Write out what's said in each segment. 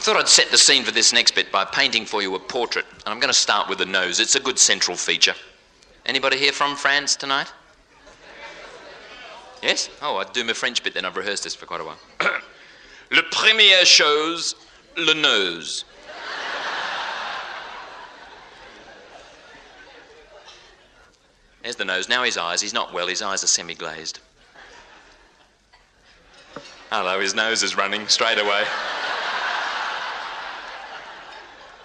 thought I'd set the scene for this next bit by painting for you a portrait. And I'm going to start with the nose. It's a good central feature. Anybody here from France tonight? Yes? Oh, I'd do my French bit then. I've rehearsed this for quite a while. Le première chose, le nose. There's the nose. Now his eyes. He's not well. His eyes are semi-glazed. Hello, his nose is running straight away.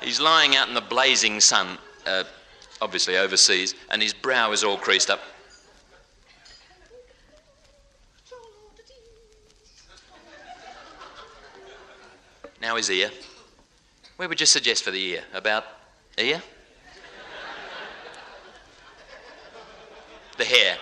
He's lying out in the blazing sun, obviously overseas, and his brow is all creased up. Now his ear. Where would you suggest for the ear? About ear? The hair.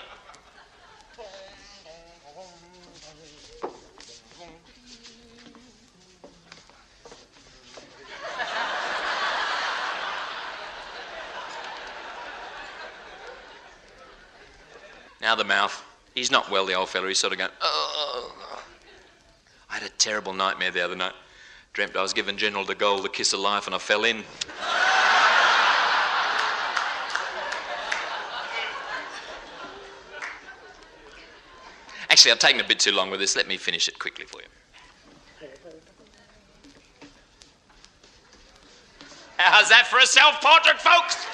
Now the mouth. He's not well, the old fella. He's sort of going, oh. I had a terrible nightmare the other night. Dreamt I was giving General de Gaulle the kiss of life and I fell in. Actually, I've taken a bit too long with this. Let me finish it quickly for you. How's that for a self-portrait, folks?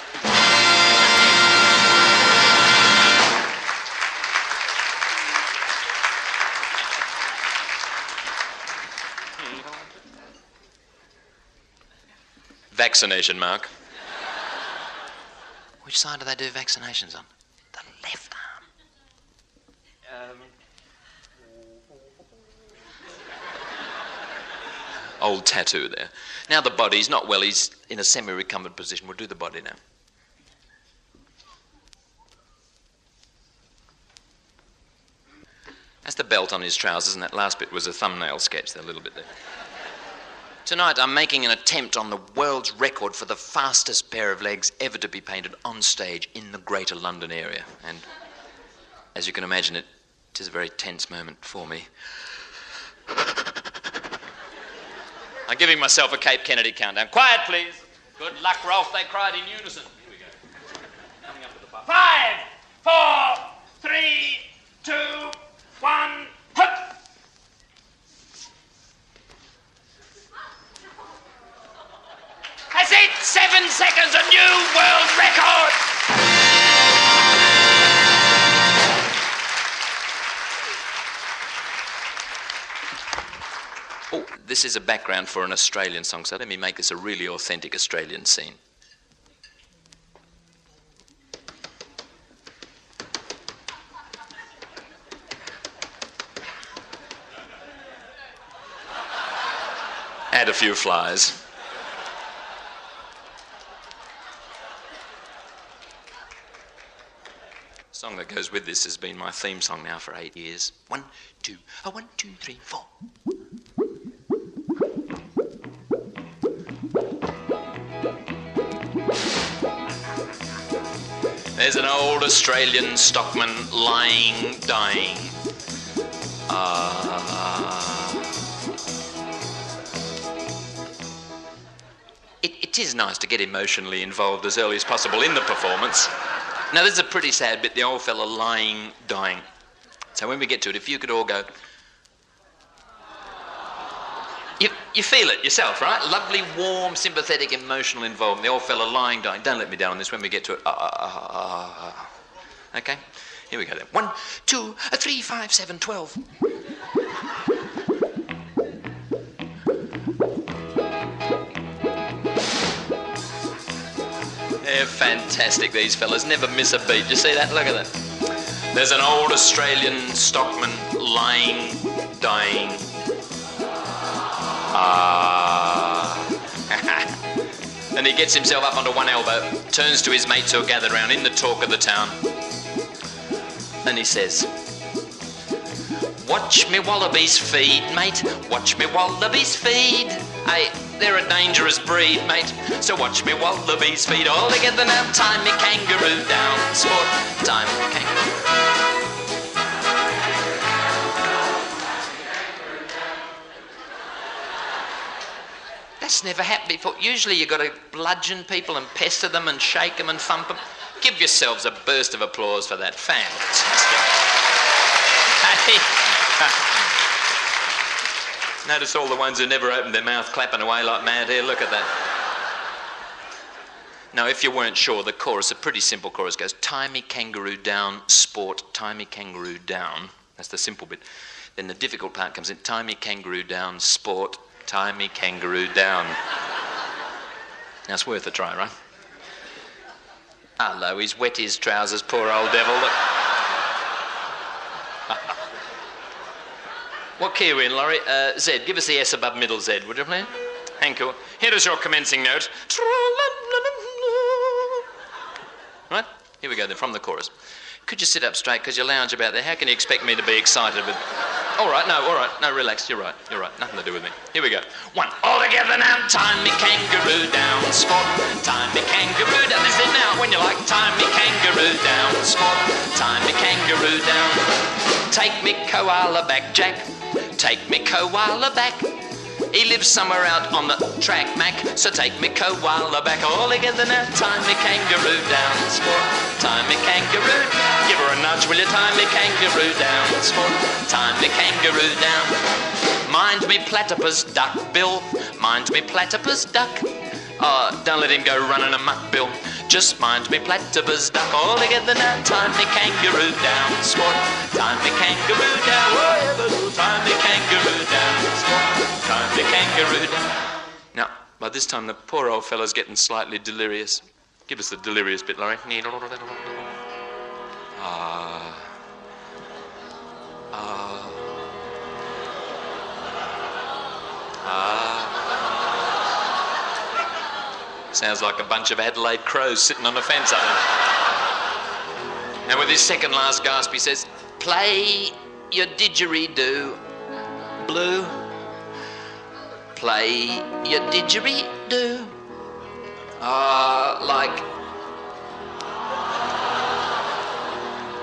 Vaccination mark. Which side do they do vaccinations on? The left arm. Old tattoo there. Now the body, he's not well, he's in a semi-recumbent position. We'll do the body now. That's the belt on his trousers, and that last bit was a thumbnail sketch, that little bit there. Tonight I'm making an attempt on the world's record for the fastest pair of legs ever to be painted on stage in the Greater London area. And as you can imagine, it is a very tense moment for me. I'm giving myself a Cape Kennedy countdown. Quiet, please. Good luck, Rolf. They cried in unison. Here we go. Coming up to the bar. 5, 4, 3, 2, 1, hut! That's it! 7 seconds, a new world record! Oh, this is a background for an Australian song, so let me make this a really authentic Australian scene. Add a few flies. The song that goes with this has been my theme song now for 8 years. 1, 2, 1, 2, 3, 4. There's an old Australian stockman lying, dying. It is nice to get emotionally involved as early as possible in the performance. Now, this is a pretty sad bit, the old fella lying, dying. So when we get to it, if you could all go... You feel it yourself, right? Lovely, warm, sympathetic, emotional involvement. The old fella lying, dying. Don't let me down on this when we get to it. Okay? Here we go then. 1, 2, 3, 5, 7, 12. They're fantastic, these fellas. Never miss a beat. You see that? Look at that. There's an old Australian stockman lying, dying. And he gets himself up onto one elbow, turns to his mates who are gathered round in the talk of the town, and he says, "Watch me wallabies feed, mate. Watch me wallabies feed. Hey, they're a dangerous breed, mate. So watch me wallabies feed. All together now, time me kangaroo down. Sport time kangaroo." It's never happened before. Usually you've got to bludgeon people and pester them and shake them and thump them. Give yourselves a burst of applause for that. Fantastic. Hey. Notice all the ones who never opened their mouth clapping away like mad here. Look at that. Now, if you weren't sure, the chorus, a pretty simple chorus, goes, tie me kangaroo down, sport, tie me kangaroo down. That's the simple bit. Then the difficult part comes in, tie me kangaroo down, sport, tie me kangaroo down. Now, it's worth a try, right? Hello, he's wet his trousers, poor old devil. Look. What key are we in, Laurie? Z. Give us the S above middle Z, would you please? Thank you. Here is your commencing note. Right? Here we go then, from the chorus. Could you sit up straight, because you lounge about there? How can you expect me to be excited with... All right, no, relax, you're right, nothing to do with me. Here we go. One. All together now, tie me kangaroo down, sport, tie me kangaroo down. This is now, when you like, tie me kangaroo down, sport, tie me kangaroo down. Take me koala back, Jack, take me koala back. He lives somewhere out on the track, Mac, so take me koala back. All together now, tie me kangaroo down, sport, tie me kangaroo down. Give her a nudge, will you, tie me kangaroo down, sport, tie me kangaroo down. Mind me platypus duck, Bill, mind me platypus duck. Oh, don't let him go running amok, Bill, just mind me platypus duck. All together now, tie me kangaroo down, sport, tie me kangaroo down. Oh, tie me kangaroo down, sport, tie me kangaroo down. Now, by this time, the poor old fellow's getting slightly delirious. Give us the delirious bit, Laurie. Sounds like a bunch of Adelaide crows sitting on a fence up there. Now, with his second last gasp, he says, play your didgeridoo, Blue. Play your didgeridoo. Like...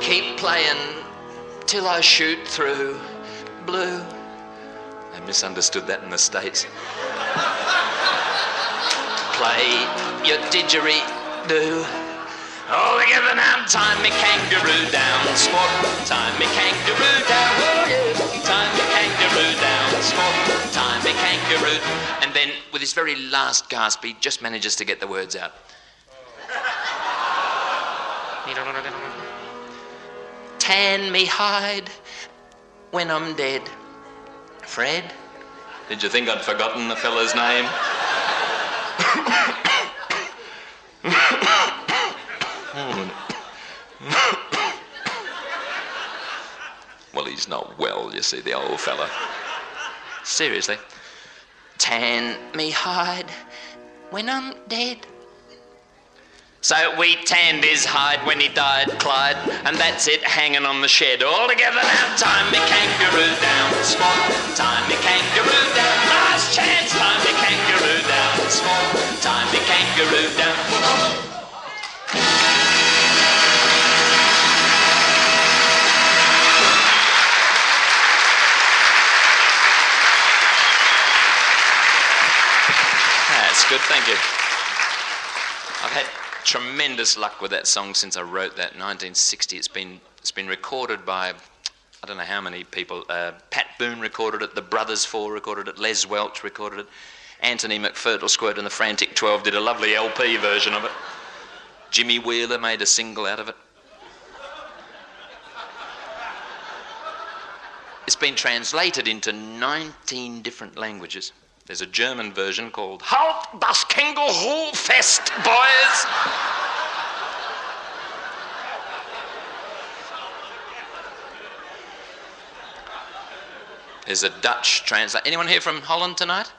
Keep playing till I shoot through, Blue. I misunderstood that in the States. Play your didgeridoo. All together now, tie me kangaroo down, sport, tie me kangaroo down, oh yeah, tie me kangaroo down, sport, tie me kangaroo. And then, with his very last gasp, he just manages to get the words out. Tan me hide when I'm dead. Fred? Did you think I'd forgotten the fella's name? Well, he's not well, you see, the old fella. Seriously. Tan me hide when I'm dead. So we tanned his hide when he died, Clyde, and that's it hanging on the shed. All together now, tie me kangaroo down, sport, tie me kangaroo down. Last chance, tie me kangaroo down, sport, tie me kangaroo down. That's good, thank you. I've had tremendous luck with that song since I wrote that in 1960. It's been recorded by I don't know how many people. Pat Boone recorded it, the Brothers Four recorded it, Les Welch recorded it, Anthony McFurtlesquirt and the Frantic 12 did a lovely LP version of it. Jimmy Wheeler made a single out of it. It's been translated into 19 different languages. There's a German version called Halt das Känguru fest, boys! There's a Dutch translation. Anyone here from Holland tonight?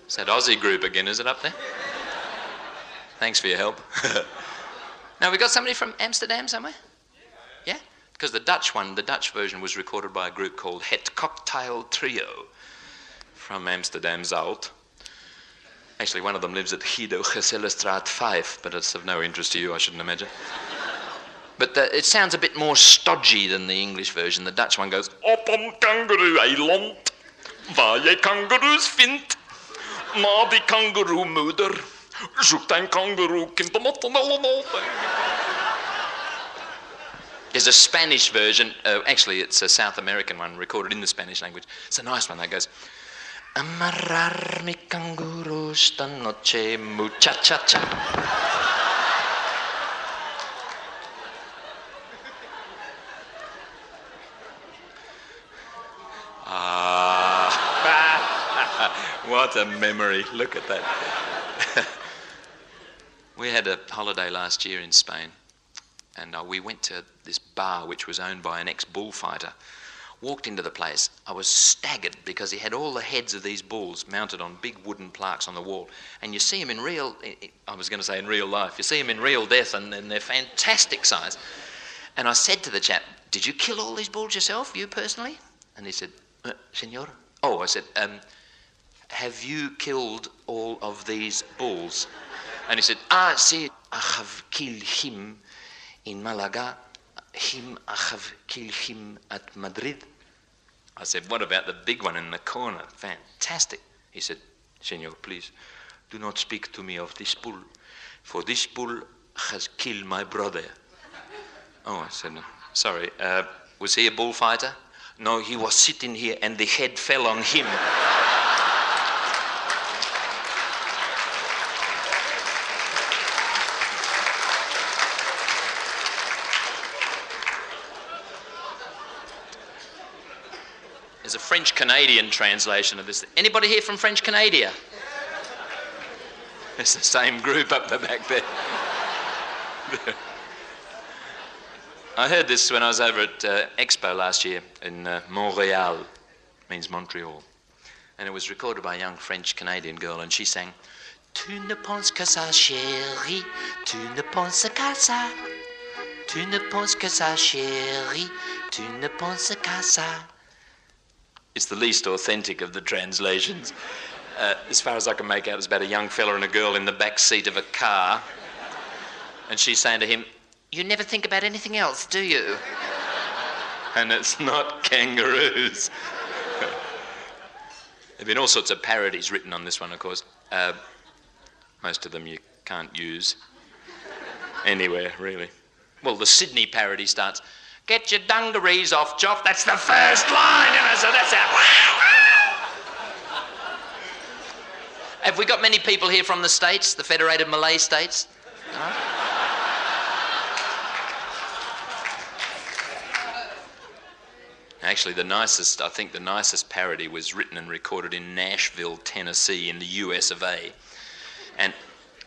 It's that Aussie group again, is it up there? Thanks for your help. Now, we got somebody from Amsterdam somewhere? Yeah? Because the Dutch version was recorded by a group called Het Cocktail Trio from Amsterdam Zuid. Actually, one of them lives at Guido Gezellenstraat 5, but it's of no interest to you, I shouldn't imagine. But it sounds a bit more stodgy than the English version. The Dutch one goes, Op een kangaroo-eiland, waar je kangaroes vindt. Maar die kangoeroemoeder zoekt een kangoeroekind. There's a Spanish version. Actually, it's a South American one recorded in the Spanish language. It's a nice one that goes... Amarrar mi canguro esta noche, muchacha. What a memory. Look at that. We had a holiday last year in Spain, and we went to this bar which was owned by an ex-bullfighter. Walked into the place. I was staggered because he had all the heads of these bulls mounted on big wooden plaques on the wall. And you see them in real... I was going to say in real life. You see them in real death, and they're fantastic size. And I said to the chap, "Did you kill all these bulls yourself, you personally?" And he said, "Senor?" Oh, I said, "Have you killed all of these bulls?" And he said, "See, I have killed him in Malaga. I have killed him at Madrid." I said, "What about the big one in the corner? Fantastic." He said, "Senor, please, do not speak to me of this bull, for this bull has killed my brother." Oh, I said, "Sorry, was he a bullfighter?" "No, he was sitting here and the head fell on him." There's a French-Canadian translation of this. Anybody here from French Canada? It's the same group up the back there. I heard this when I was over at Expo last year in Montreal, means Montreal. And it was recorded by a young French-Canadian girl, and she sang, "Tu ne penses que ça, chérie, tu ne penses qu'à ça. Tu ne penses que ça, chérie, tu ne penses qu'à ça." It's the least authentic of the translations. As far as I can make out, it's about a young fella and a girl in the back seat of a car. And she's saying to him, "You never think about anything else, do you?" And it's not kangaroos. There have been all sorts of parodies written on this one, of course. Most of them you can't use anywhere, really. Well, the Sydney parody starts, "Get your dungarees off, Joff." That's the first line, you know, so that's out. Have we got many people here from the States, the Federated Malay States? No? Actually, I think the nicest parody was written and recorded in Nashville, Tennessee, in the US of A. And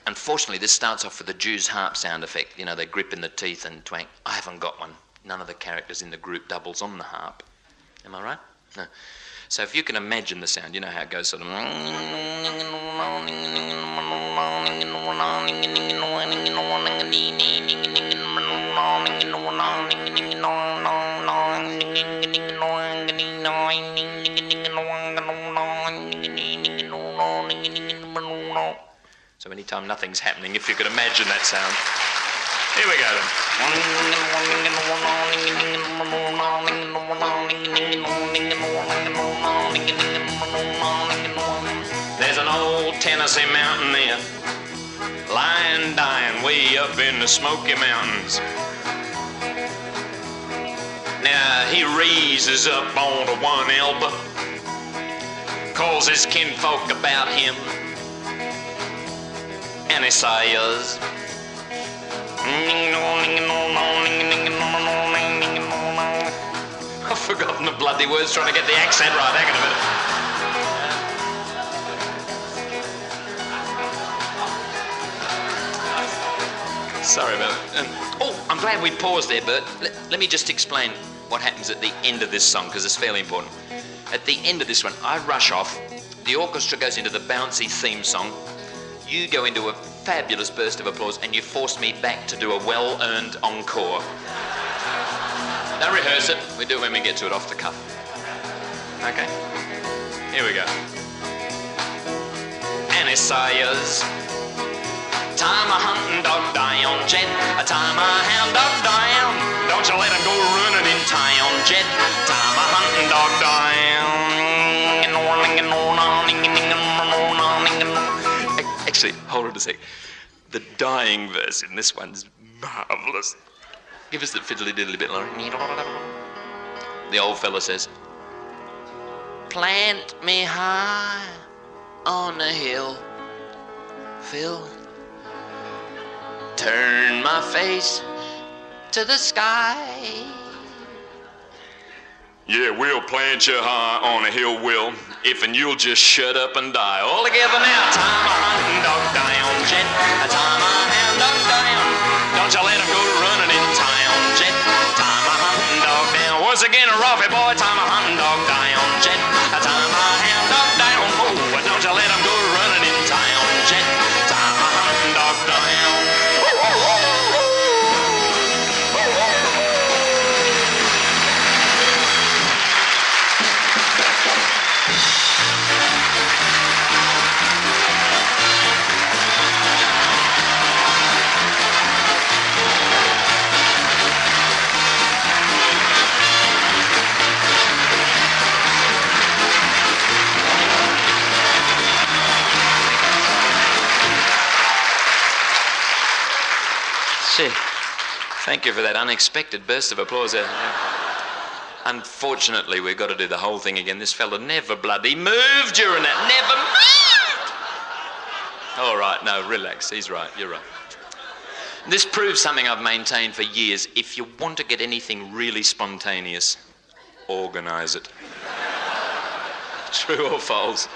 unfortunately, this starts off with the Jew's harp sound effect. You know, they grip in the teeth and twang. I haven't got one. None of the characters in the group doubles on the harp. Am I right? No. So if you can imagine the sound, you know how it goes sort of... So anytime nothing's happening, if you could imagine that sound. Here we go then. There's an old Tennessee mountaineer lying dying way up in the Smoky Mountains. Now he raises up on one elbow, calls his kinfolk about him, and he says, I've forgotten the bloody words, trying to get the accent right. Hang on a minute. Sorry about it. I'm glad we paused there, Bert. Let me just explain what happens at the end of this song, because it's fairly important. At the end of this one, I rush off, the orchestra goes into the bouncy theme song, you go into a fabulous burst of applause, and you force me back to do a well-earned encore. Don't rehearse it, we do it when we get to it off the cuff. Okay, here we go. And it says, time a hunting dog down, Jet. A time a hound dog down. Don't you let him go running in town, Jet. Time a hunting dog down. actually, hold on a sec. The dying verse in this one's marvellous. Give us the fiddly-diddly bit, Laurie. The old fella says, plant me high on a hill, Phil. Turn my face to the sky. Yeah, we'll plant you high on a hill, Will, if and you'll just shut up and die. All together now. Time a hunting dog down, Jet. Time a hound dog down. Don't you let him go running in town, Jet. Time a hunting dog down. Once again, a Rolfie boy. Time a hunting dog down, Jet. Time a hound dog down. Oh, don't you let him go running in town, Jet. Time a hunting dog down. Thank you for that unexpected burst of applause there. Unfortunately, we've got to do the whole thing again. This fella never bloody moved during that. Never moved! All right, no, relax. He's right. You're right. This proves something I've maintained for years. If you want to get anything really spontaneous, organise it. True or false?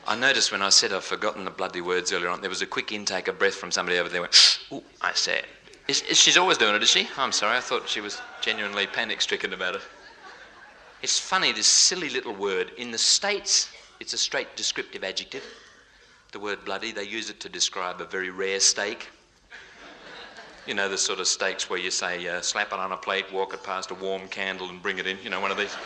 I noticed when I said I've forgotten the bloody words earlier on, there was a quick intake of breath from somebody over there. Went, ooh, I said. She's always doing it, is she? I'm sorry, I thought she was genuinely panic-stricken about it. It's funny, this silly little word. In the States, it's a straight descriptive adjective. The word bloody, they use it to describe a very rare steak. You know, the sort of steaks where you say, slap it on a plate, walk it past a warm candle and bring it in. You know, one of these.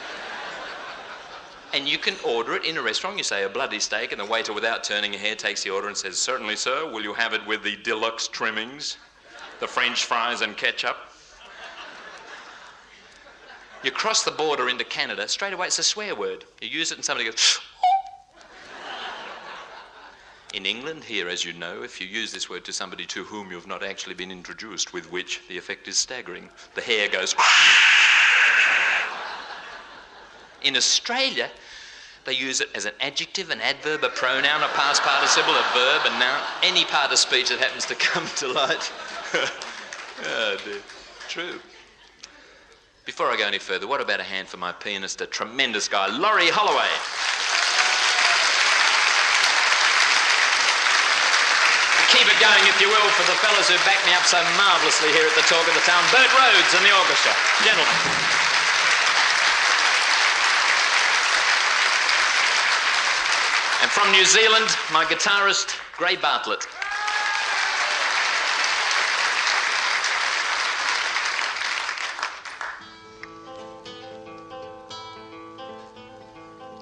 And you can order it in a restaurant. You say a bloody steak, and the waiter, without turning a hair, takes the order and says, certainly, sir, will you have it with the deluxe trimmings, the French fries and ketchup? You cross the border into Canada, straight away it's a swear word. You use it and somebody goes, oh. In England, here, as you know, if you use this word to somebody to whom you've not actually been introduced, with which the effect is staggering, the hair goes... In Australia, they use it as an adjective, an adverb, a pronoun, a past participle, a verb, a noun, any part of speech that happens to come to light. Oh, dear. True. Before I go any further, what about a hand for my pianist, a tremendous guy, Laurie Holloway. Keep it going, if you will, for the fellas who backed me up so marvellously here at the Talk of the Town. Bert Rhodes and the orchestra. Gentlemen. And from New Zealand, my guitarist, Gray Bartlett.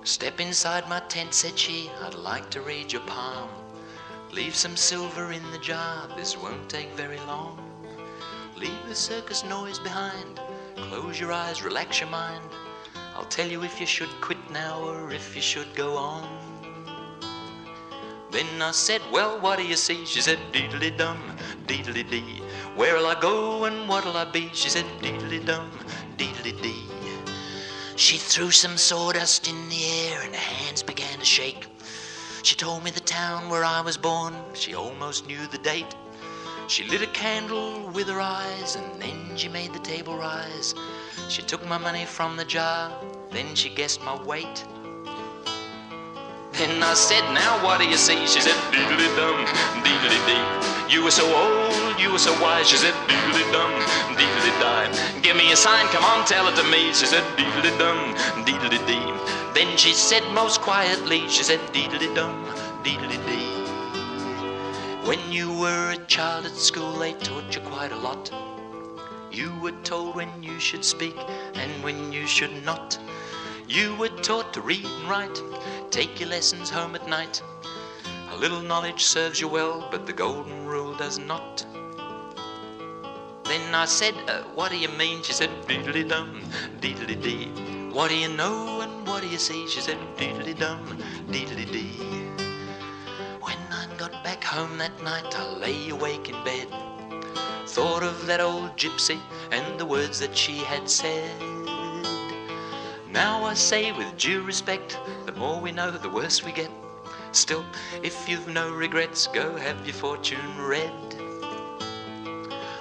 Step inside my tent, said she, I'd like to read your palm. Leave some silver in the jar, this won't take very long. Leave the circus noise behind, close your eyes, relax your mind. I'll tell you if you should quit now or if you should go on. Then I said, well, what do you see? She said, deedly-dum, deedly-dee. Where'll I go and what'll I be? She said, deedly-dum, deedly-dee. She threw some sawdust in the air and her hands began to shake. She told me the town where I was born. She almost knew the date. She lit a candle with her eyes and then she made the table rise. She took my money from the jar, then she guessed my weight. Then I said, now what do you see? She said, deedly-dum, deedly-dee. You were so old, you were so wise. She said, deedly-dum, deedly-die. Give me a sign, come on, tell it to me. She said, deedly-dum, deedly-dee. Then she said most quietly, she said, deedly-dum, deedly-dee. When you were a child at school, they taught you quite a lot. You were told when you should speak and when you should not. You were taught to read and write, take your lessons home at night. A little knowledge serves you well, but the golden rule does not. Then I said, what do you mean? She said, deedly-dum, deedly-dee. What do you know and what do you see? She said, deedly-dum, deedly-dee. home that night, I lay awake in bed. Thought of that old gypsy and the words that she had said. Now I say with due respect, the more we know, the worse we get. Still, if you've no regrets, go have your fortune read.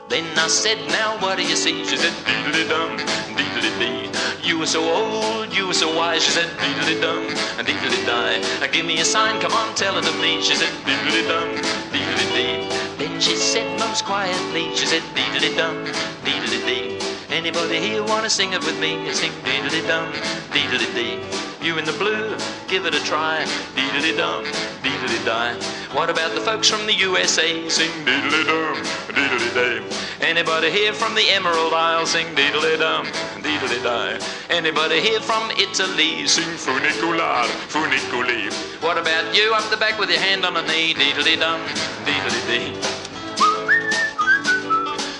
Then I said, now what do you see? She said, diddly-dum, diddly-dee. You were so old, you were so wise. She said, diddly-dum, diddly-die. Give me a sign, come on, tell it to me. She said, diddly-dum, diddly-dee. Then she said most quietly, she said, diddly-dum, diddly-dee. Anybody here wanna sing it with me? Sing diddly-dum, diddly-dee. You in the blue, give it a try. Diddly-dum, diddly-die. What about the folks from the USA? Sing diddly-dum, diddly-day. Anybody here from the Emerald Isle? Sing diddly-dum, diddly-die. Anybody here from Italy? Sing funicular, funiculi. What about you up the back with your hand on a knee? Diddly-dum, diddly-dee.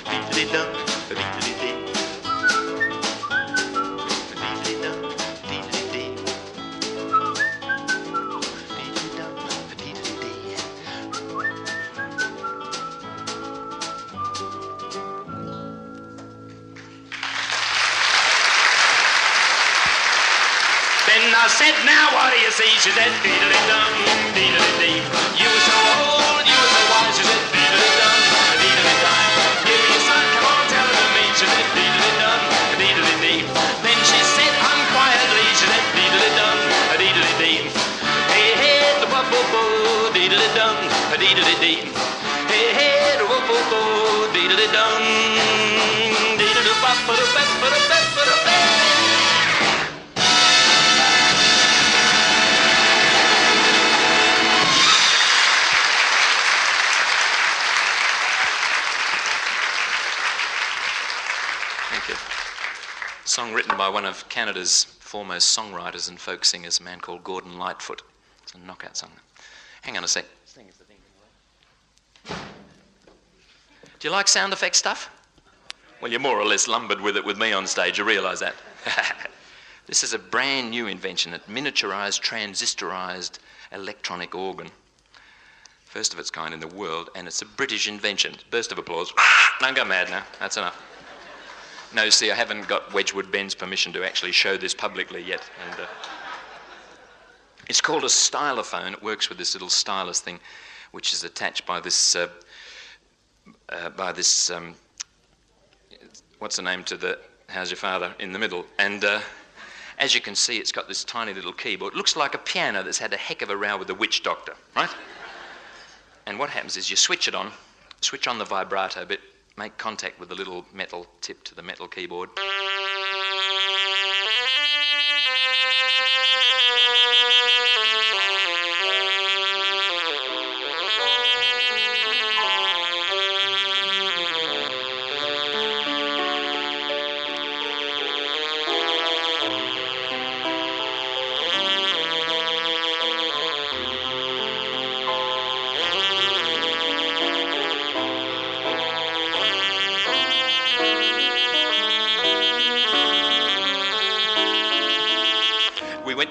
Diddly-dum, diddly-dee. I said, now what do you see? She said, diddly-dum, diddly-dee. You were so old, you were so wise. She said, diddly-dum, diddly-die. Give me a sign, come on, tell it to me. She said, diddly-dum, diddly-dee. Then she said unquietly, she said, diddly-dum, diddly-dee. Hey, hey, the whoop-whoop-whoop, diddly-dum, diddly-dee. Hey, hey, the whoop-whoop-whoop, diddly-dum, diddly-doo-bop-ba-da-bap-ba-da-bap-ba-da-bap. Song written by one of Canada's foremost songwriters and folk singers, a man called Gordon Lightfoot. It's a knockout song. Hang on a sec. Do you like sound effect stuff? Well, you're more or less lumbered with it with me on stage, you realise that. This is a brand new invention, a miniaturised, transistorised electronic organ. First of its kind in the world, and it's a British invention. Burst of applause. Don't go mad now, that's enough. No, see, I haven't got Wedgwood Ben's permission to actually show this publicly yet. And it's called a stylophone. It works with this little stylus thing, which is attached by this, what's the name to the, how's your father, in the middle. And as you can see, it's got this tiny little keyboard. It looks like a piano that's had a heck of a row with the witch doctor, right? And what happens is you switch it on, switch on the vibrato bit, make contact with the little metal tip to the metal keyboard.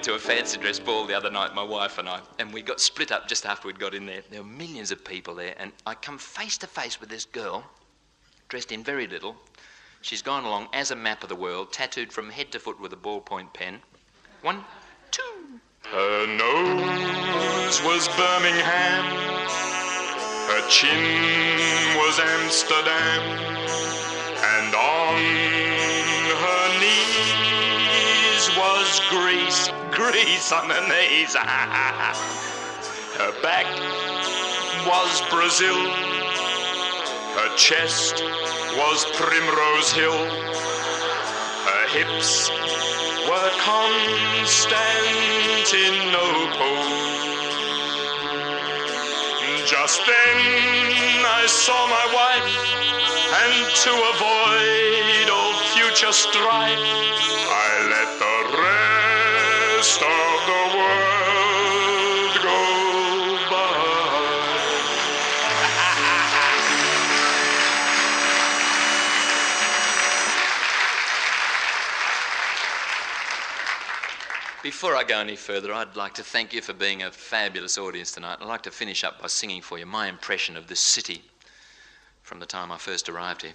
To a fancy dress ball the other night, my wife and I, and we got split up just after we'd got in there. There were millions of people there, and I come face to face with this girl, dressed in very little. She's gone along as a map of the world, tattooed from head to foot with a ballpoint pen. 1, 2. Her nose was Birmingham, her chin was Amsterdam, and on her knees was Greece. Greece on her knees. Her back was Brazil. Her chest was Primrose Hill. Her hips were Constantinople. Just then I saw my wife, and to avoid all future strife, I let the rest of the world go by. Before I go any further, I'd like to thank you for being a fabulous audience tonight. I'd like to finish up by singing for you my impression of this city from the time I first arrived here.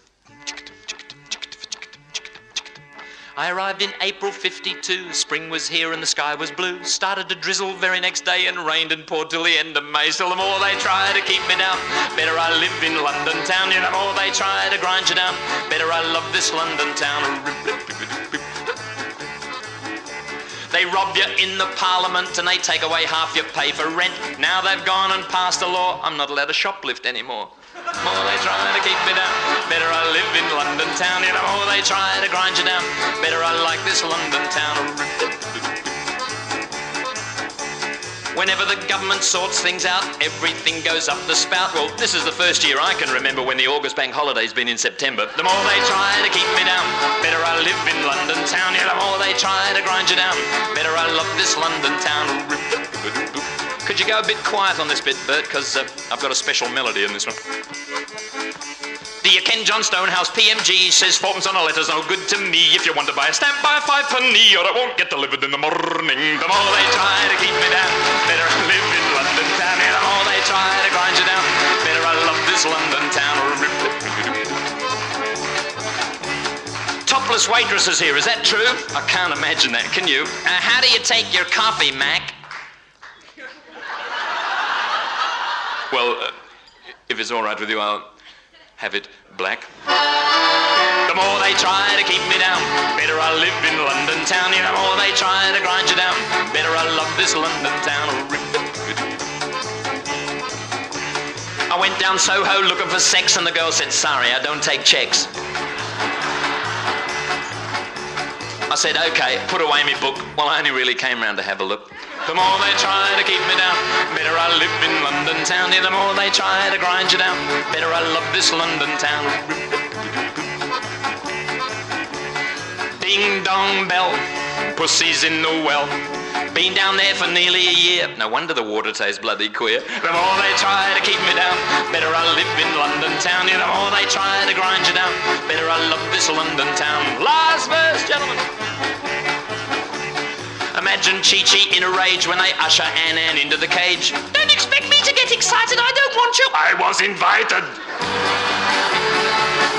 I arrived in April 52. Spring was here and the sky was blue. Started to drizzle very next day and rained and poured till the end of May. Still the more they try to keep me down, better I live in London town. Yeah, the more they try to grind you down, better I love this London town. They rob you in the Parliament and they take away half your pay for rent. Now they've gone and passed a law, I'm not allowed to shoplift anymore. The more they try to keep me down, better I live in London town. Yeah, the more they try to grind you down, better I like this London town. Whenever the government sorts things out, everything goes up the spout. Well, this is the first year I can remember when the August bank holiday's been in September. The more they try to keep me down, better I live in London town. Yeah, the more they try to grind you down, better I love this London town. Could you go a bit quiet on this bit, Bert, because I've got a special melody in this one. Do you ken John Stonehouse, PMG, says fourpence on a letter's no good to me. If you want to buy a stamp, buy a 5-penny, or it won't get delivered in the morning. The more they try to keep me down, better I live in London town. Yeah, the more they try to grind you down, better I love this London town. Topless waitresses here, is that true? I can't imagine that, can you? How do you take your coffee, Mac? Well, if it's all right with you, I'll have it black. The more they try to keep me down, better I live in London town. Yeah, the more they try to grind you down, better I love this London town. I went down Soho looking for sex and the girl said, sorry, I don't take checks. I said, okay, put away me book. Well, I only really came round to have a look. The more they try to keep me down, better I live in London town. Yeah, the more they try to grind you down, better I love this London town. Ding dong bell, pussy's in the well. Been down there for nearly a year. No wonder the water tastes bloody queer. The more they try to keep me down, better I live in London town. Yeah, the more they try to grind you down, better I love this London town. Last verse, gentlemen. Imagine Chi-Chi in a rage when they usher Ann into the cage. Don't expect me to get excited, I don't want you. I was invited.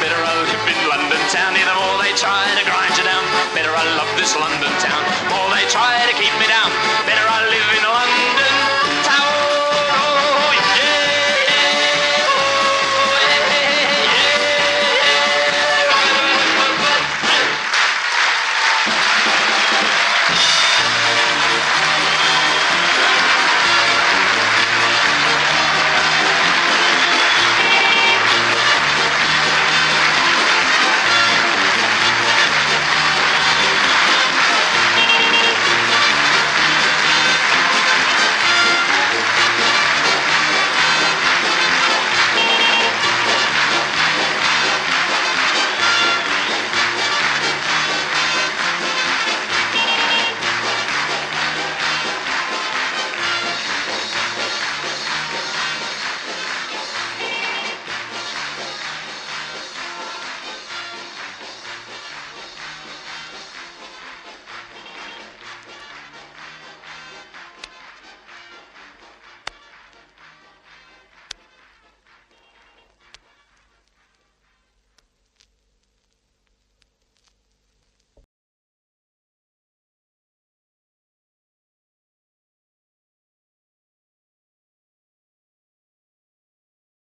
Better I live in London town. Yeah, the more they try to grind you down, better I love this London town. The more they try to keep me